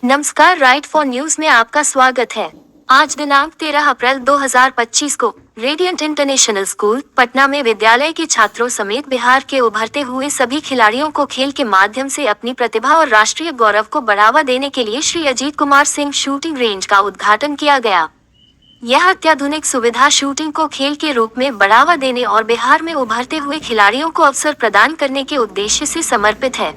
नमस्कार, right for news में आपका स्वागत है। आज दिनांक 13 अप्रैल 2025 को रेडियंट इंटरनेशनल स्कूल पटना में विद्यालय के छात्रों समेत बिहार के उभरते हुए सभी खिलाड़ियों को खेल के माध्यम से अपनी प्रतिभा और राष्ट्रीय गौरव को बढ़ावा देने के लिए श्री अजीत कुमार सिंह शूटिंग रेंज का उद्घाटन किया गया। यह अत्याधुनिक सुविधा शूटिंग को खेल के रूप में बढ़ावा देने और बिहार में उभरते हुए खिलाड़ियों को अवसर प्रदान करने के उद्देश्य से समर्पित है।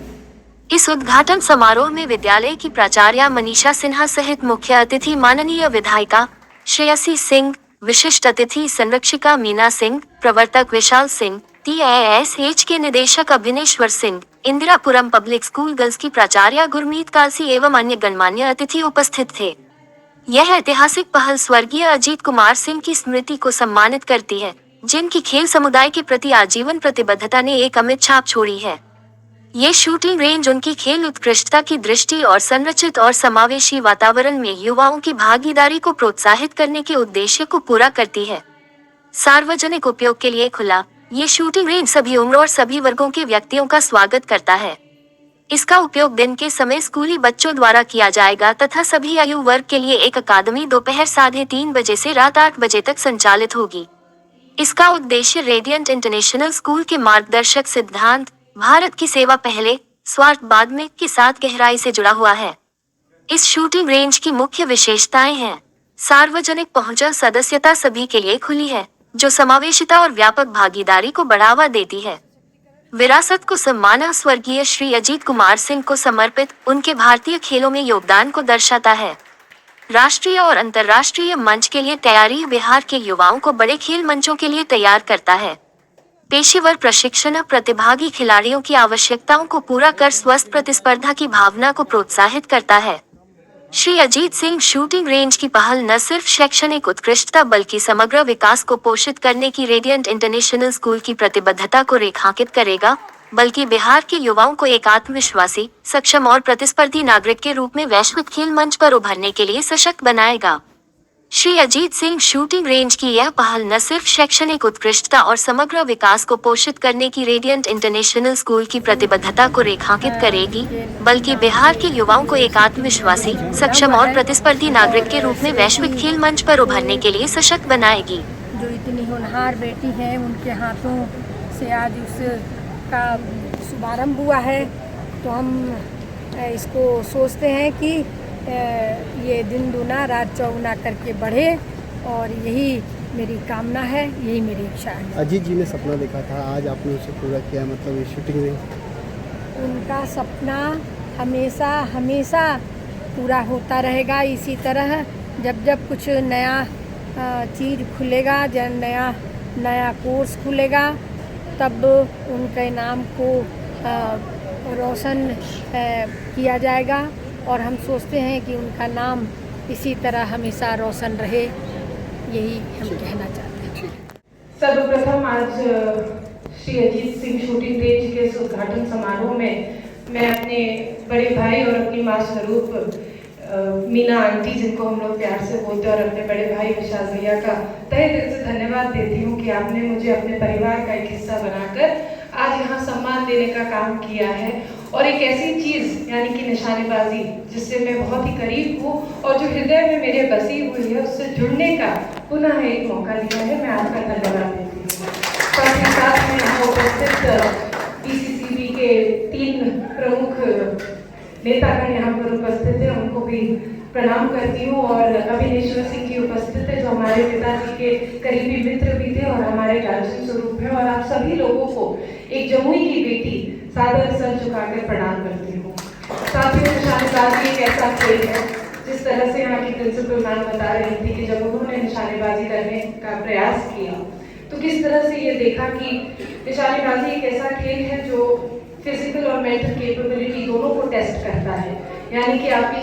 इस उद्घाटन समारोह में विद्यालय की प्राचार्या मनीषा सिन्हा सहित मुख्य अतिथि माननीय विधायिका श्रेयसी सिंह, विशिष्ट अतिथि संरक्षिका मीना सिंह, प्रवर्तक विशाल सिंह, TISH के निदेशक Abhineshwar Singh, Indirapuram public school girls की प्राचार्या गुरमीत कालसी एवं अन्य गणमान्य अतिथि उपस्थित थे। यह ऐतिहासिक पहल स्वर्गीय अजीत कुमार सिंह की स्मृति को सम्मानित करती है, जिनकी खेल समुदाय के प्रति आजीवन प्रतिबद्धता ने एक अमिट छाप छोड़ी है। ये शूटिंग रेंज उनकी खेल उत्कृष्टता की दृष्टि और संरचित और समावेशी वातावरण में युवाओं की भागीदारी को प्रोत्साहित करने के उद्देश्य को पूरा करती है। सार्वजनिक उपयोग के लिए खुला, ये शूटिंग रेंज सभी उम्र और सभी वर्गों के व्यक्तियों का स्वागत करता है। इसका उपयोग दिन के समय स्कूली बच्चों द्वारा किया जाएगा तथा सभी आयु वर्ग के लिए एक अकादमी दोपहर 3:30 बजे से रात 8 बजे तक संचालित होगी। इसका उद्देश्य रेडियंट इंटरनेशनल स्कूल के मार्गदर्शक सिद्धांत भारत की सेवा पहले, स्वार्थ बाद में के साथ गहराई से जुड़ा हुआ है। इस शूटिंग रेंज की मुख्य विशेषताएं हैं। सार्वजनिक पहुंच सदस्यता सभी के लिए खुली है, जो समावेशिता और व्यापक भागीदारी को बढ़ावा देती है। विरासत को सम्मान स्वर्गीय श्री अजीत कुमार सिंह को समर्पित उनके भारतीय खेलों में योगदान को दर्शाता है। राष्ट्रीय और अंतर्राष्ट्रीय मंच के लिए तैयारी बिहार के युवाओं को बड़े खेल मंचों के लिए तैयार करता है। पेशेवर प्रशिक्षण प्रतिभागी खिलाड़ियों की आवश्यकताओं को पूरा कर स्वस्थ प्रतिस्पर्धा की भावना को प्रोत्साहित करता है। श्री अजीत सिंह शूटिंग रेंज की पहल न सिर्फ शैक्षणिक उत्कृष्टता बल्कि समग्र विकास को पोषित करने की रेडियंट इंटरनेशनल स्कूल की प्रतिबद्धता को रेखांकित करेगा, बल्कि बिहार के युवाओं को एक आत्मविश्वासी, सक्षम और प्रतिस्पर्धी नागरिक के रूप में वैश्विक खेल मंच पर उभरने के लिए सशक्त बनाएगा। श्री अजीत सिंह शूटिंग रेंज की यह पहल न सिर्फ शैक्षणिक उत्कृष्टता और समग्र विकास को पोषित करने की रेडियंट इंटरनेशनल स्कूल की प्रतिबद्धता को रेखांकित करेगी, बल्कि बिहार के युवाओं को एक आत्मविश्वासी, सक्षम और प्रतिस्पर्धी नागरिक के रूप में वैश्विक खेल मंच पर उभरने के लिए सशक्त बनाएगी। जो इतनी होनहार बेटी है, उनके हाथों से आज उसका शुभारंभ हुआ है, तो हम इसको सोचते हैं कि ये दिन दूना रात चौगुना करके बढ़े, और यही मेरी कामना है, यही मेरी इच्छा है। अजीत जी ने सपना देखा था, आज आपने उसे पूरा किया, मतलब ये शूटिंग में उनका सपना हमेशा हमेशा पूरा होता रहेगा। इसी तरह जब जब कुछ नया चीज़ खुलेगा, जब नया कोर्स खुलेगा, तब उनके नाम को रोशन किया जाएगा, और हम सोचते हैं कि उनका नाम इसी तरह हमेशा रोशन रहे, यही हम कहना चाहते हैं। सर्वप्रथम आज श्री अजीत सिंह शूटिंग रेंज के इस उद्घाटन समारोह में मैं अपने बड़े भाई और अपनी मां स्वरूप मीना आंटी, जिनको हम लोग प्यार से बोलते हैं, और अपने बड़े भाई विशाल भैया का तहे दिल से धन्यवाद देती हूँ कि आपने मुझे अपने परिवार का एक हिस्सा बनाकर आज यहाँ सम्मान देने का काम किया है, और एक ऐसी चीज़ यानी कि निशानेबाजी जिससे मैं बहुत ही करीब हूँ और जो हृदय में मेरे बसी हुई है, उससे जुड़ने का पुनः एक मौका दिया है। मैं आपका धन्यवाद देती हूँ। साथ ही साथ में यहाँ उपस्थित PCCB के 3 प्रमुख नेतागण यहाँ पर उपस्थित हैं, उनको भी प्रणाम करती हूँ, और अभिनेश्वर सिंह की उपस्थित है, जो हमारे पिताजी के करीबी मित्र भी थे और हमारे गार्जियन स्वरूप है, और आप सभी लोगों को एक जमुई की बेटी सादर सर झुकाकर प्रणाम करती हूँ। साथियों, निशानेबाजी एक ऐसा खेल है, जिस तरह से यहाँ की प्रिंसिपल मैम बता रही थी कि जब उन्होंने निशानेबाजी करने का प्रयास किया तो किस तरह से ये देखा कि निशानेबाजी एक ऐसा खेल है जो फिजिकल और मेंटल कैपेबिलिटी दोनों को टेस्ट करता है, यानी कि आप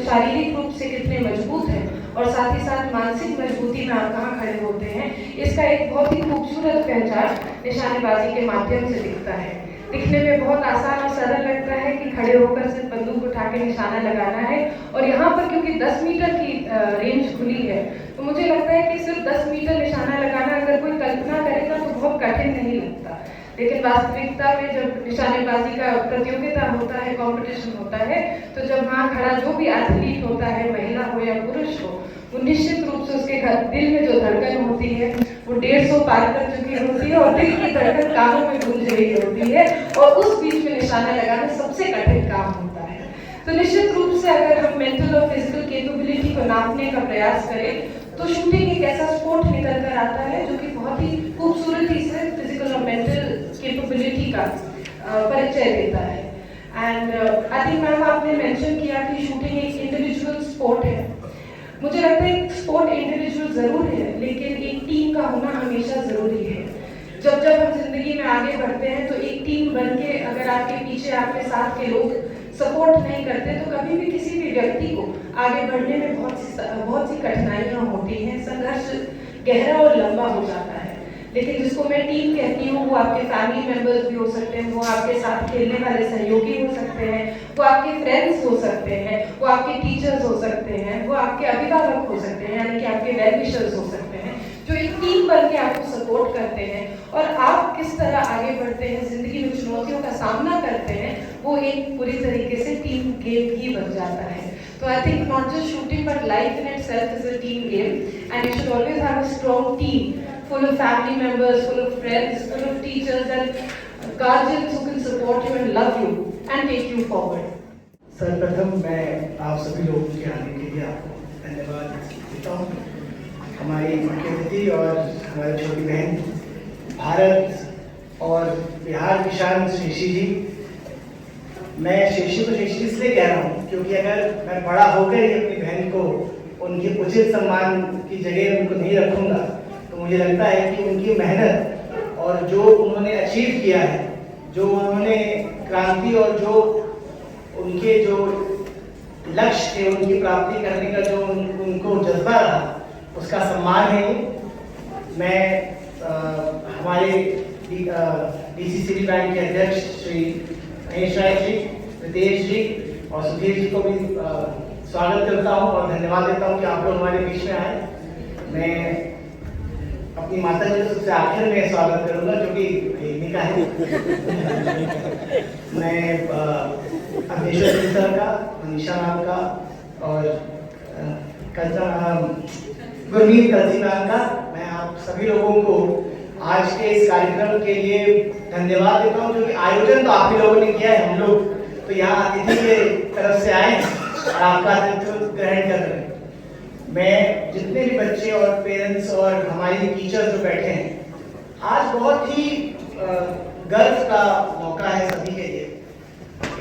शारीरिक रूप से कितने मजबूत हैं और साथ ही साथ मानसिक मजबूती में आप कहाँ खड़े होते हैं। इसका एक बहुत ही खूबसूरत पहचान निशानेबाजी के माध्यम से दिखता है। दिखने में बहुत आसान और सरल लगता है कि खड़े होकर सिर्फ बंदूक उठा के निशाना लगाना है, और यहाँ पर क्योंकि 10 मीटर की रेंज खुली है, तो मुझे लगता है कि सिर्फ 10 मीटर निशाना लगाना अगर कोई कल्पना करेगा तो बहुत कठिन नहीं लगता। लेकिन वास्तविकता में जब निशानेबाजी का प्रतियोगिता होता है, कंपटीशन होता है, तो जब वहाँ खड़ा जो भी एथलीट होता है, महिला हो या पुरुष हो, वो निश्चित रूप से उसके दिल में जो धड़कन होती है वो 150 पार कर चुकी होती है और दिल की धड़कन कानों में गूंज रही होती है, और उस बीच में निशाना लगाना सबसे कठिन काम होता है। तो निश्चित रूप से अगर हम मेंटल और फिजिकल कैपेबिलिटी को नापने का प्रयास करें तो शूटिंग एक ऐसा स्पोर्ट निकल कर आता है जो कि बहुत ही खूबसूरती से फिजिकल और मेंटल कैपेबिलिटी का परिचय देता है। एंड आई थिंक मैम आपने मेंशन किया कि शूटिंग एक इंडिविजुअल स्पोर्ट है। मुझे लगता है एक स्पोर्ट इंडिविजुअल जरूर है, लेकिन एक टीम का होना हमेशा जरूरी है। जब जब हम जिंदगी में आगे बढ़ते हैं तो एक टीम बन के अगर आपके पीछे आपके साथ के लोग सपोर्ट नहीं करते तो कभी भी किसी भी व्यक्ति को आगे बढ़ने में बहुत सी कठिनाइयाँ होती हैं, संघर्ष गहरा और लंबा हो जाता है। लेकिन जिसको मैं टीम कहती हूँ वो आपके फैमिली मेंबर्स भी हो सकते हैं, वो आपके साथ खेलने वाले सहयोगी हो सकते हैं, वो आपके फ्रेंड्स हो सकते हैं, वो आपके टीचर्स हो सकते हैं, वो आपके अभिभावक हो सकते हैं, यानी कि आपके वेल विशर्स हो सकते हैं, जो एक टीम बन के आपको सपोर्ट करते हैं और आप किस तरह आगे बढ़ते हैं, जिंदगी में चुनौतियों का सामना करते हैं, वो एक पूरी तरीके से टीम गेम ही बन जाता है। तो I think not just shooting but life in itself is a team game and you should always have a strong team full of family members, full of friends, full of teachers and guardians who can support you and love you and take you forward. सर्वप्रथम मैं आप सभी लोगों के आने के लिए आपको धन्यवाद देता हूँ। हमारी मुख्य अतिथि और हमारी छोटी बहन भारत और बिहार की शान शेषी जी, मैं शेषी को शेषी इसलिए कह रहा हूँ क्योंकि अगर मैं बड़ा होकर ही अपनी बहन को उनके उचित सम्मान की जगह उनको नहीं रखूँगा तो मुझे लगता है कि उनकी मेहनत और जो उन्होंने अचीव किया है, जो उन्होंने क्रांति और जो उनके जो लक्ष्य थे उनकी प्राप्ति करने का जो उनको जज्बा रहा, उसका सम्मान है। मैं हमारे डीसीसीबी बैंक के अध्यक्ष श्री महेश राय जी, रितेश जी और सुधीर जी को भी स्वागत करता हूं और धन्यवाद देता हूं कि आप लोग हमारे बीच में आए। मैं अपनी माता जी को सबसे आखिर में स्वागत करूंगा जो कि निका है। मैं अभेश्वर जी सर का, मनीषा मैम का और गुरमीत कलसी मैम का, मैं आप सभी लोगों को आज के इस कार्यक्रम के लिए धन्यवाद देता हूं, क्योंकि आयोजन तो आप ही लोगों ने किया है। हम लोग तो यहाँ अतिथि के तरफ से आए और आपका अतिथि ग्रहण कर रहे हैं। मैं जितने भी बच्चे और पेरेंट्स और हमारी टीचर्स जो बैठे हैं, आज बहुत ही गर्व का मौका है सभी के लिए।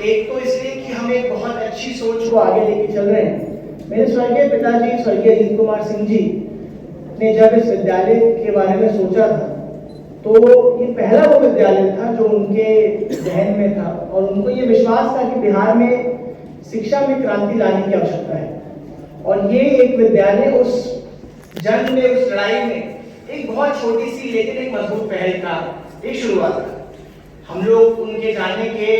एक तो इसलिए कि हम एक बहुत अच्छी सोच को आगे लेके चल रहे हैं। मेरे स्वर्गीय पिताजी स्वर्गीय अजीत कुमार सिंह जी ने जब इस विद्यालय के बारे में सोचा था तो ये पहला वो विद्यालय था जो उनके जहन में था और उनको ये विश्वास था कि बिहार में शिक्षा में क्रांति लाने की आवश्यकता है। और ये एक विद्यालय उस जंग में, उस लड़ाई में एक बहुत छोटी सी लेकिन एक मजबूत पहल का एक शुरुआत था। हम लोग उनके जाने के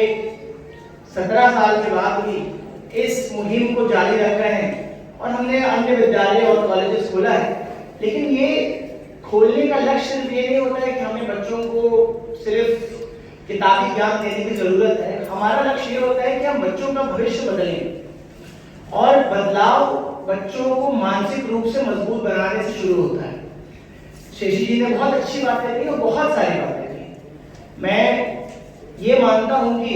17 साल के बाद भी इस मुहिम को जारी रख रहे हैं और हमने अन्य विद्यालय और कॉलेजेस खोला है। लेकिन ये खोलने का लक्ष्य सिर्फ ये नहीं होता है कि हमें बच्चों को सिर्फ किताबी ज्ञान देने की जरूरत है। हमारा लक्ष्य ये होता है कि हम बच्चों का भविष्य बदलें और बदलाव बच्चों को मानसिक रूप से मजबूत बनाने से शुरू होता है। शेषी जी ने बहुत अच्छी बातें कही और बहुत सारी बातें कही। मैं ये मानता हूं कि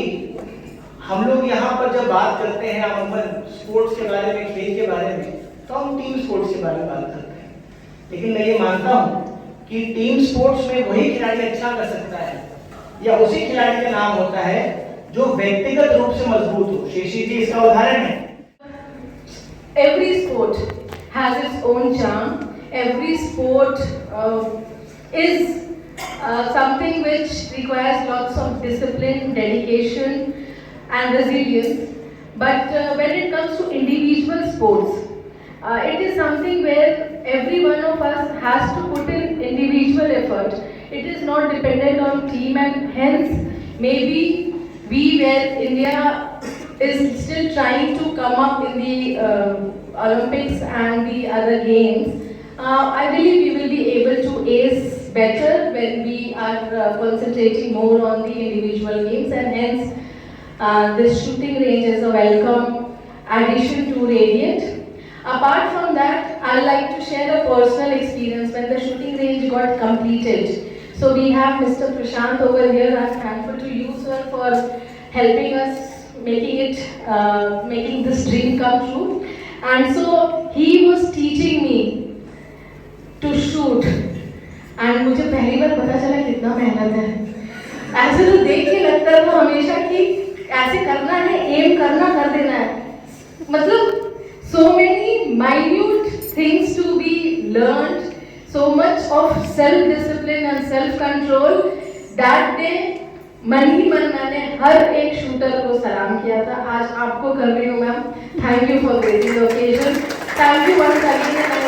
हम लोग यहाँ पर जब बात करते हैं अमूमन स्पोर्ट्स के बारे में, खेल के बारे में, तो हम टीम स्पोर्ट्स के बारे में बात करते हैं। लेकिन मैं ये मानता हूँ कि टीम स्पोर्ट्स में वही खिलाड़ी अच्छा कर सकता है या उसी खिलाड़ी का नाम होता है जो व्यक्तिगत रूप से मजबूत हो। शेषी जी इसका उदाहरण है। Every sport has its own charm. Every sport is something which requires lots of discipline, dedication, and resilience. But when it comes to individual sports, it is something where every one of us has to put in individual effort. It is not dependent on team, and hence maybe we, where India is still trying to come up in the Olympics and the other games, I believe we will be able to ace better when we are concentrating more on the individual games, and hence this shooting range is a welcome addition to Radiant. Apart from that, I'd like to share a personal experience when the shooting range got completed. So we have Mr. Prashant over here. I'm thankful to you, sir, for helping us making this dream come true. And so he was teaching me to shoot. And मुझे पहली बार पता चला कितना मेहनत है. ऐसे तो देख के लगता था हमेशा कि ऐसे करना है, एम करना, कर देना है. मतलब so many minute things to be learned. So much of self-discipline and self-control. That day, मन ही मन मैंने हर एक शूटर को सलाम किया था. आज आपको कर रही हूँ ma'am. Thank you for gracing the occasion. Thank you once again.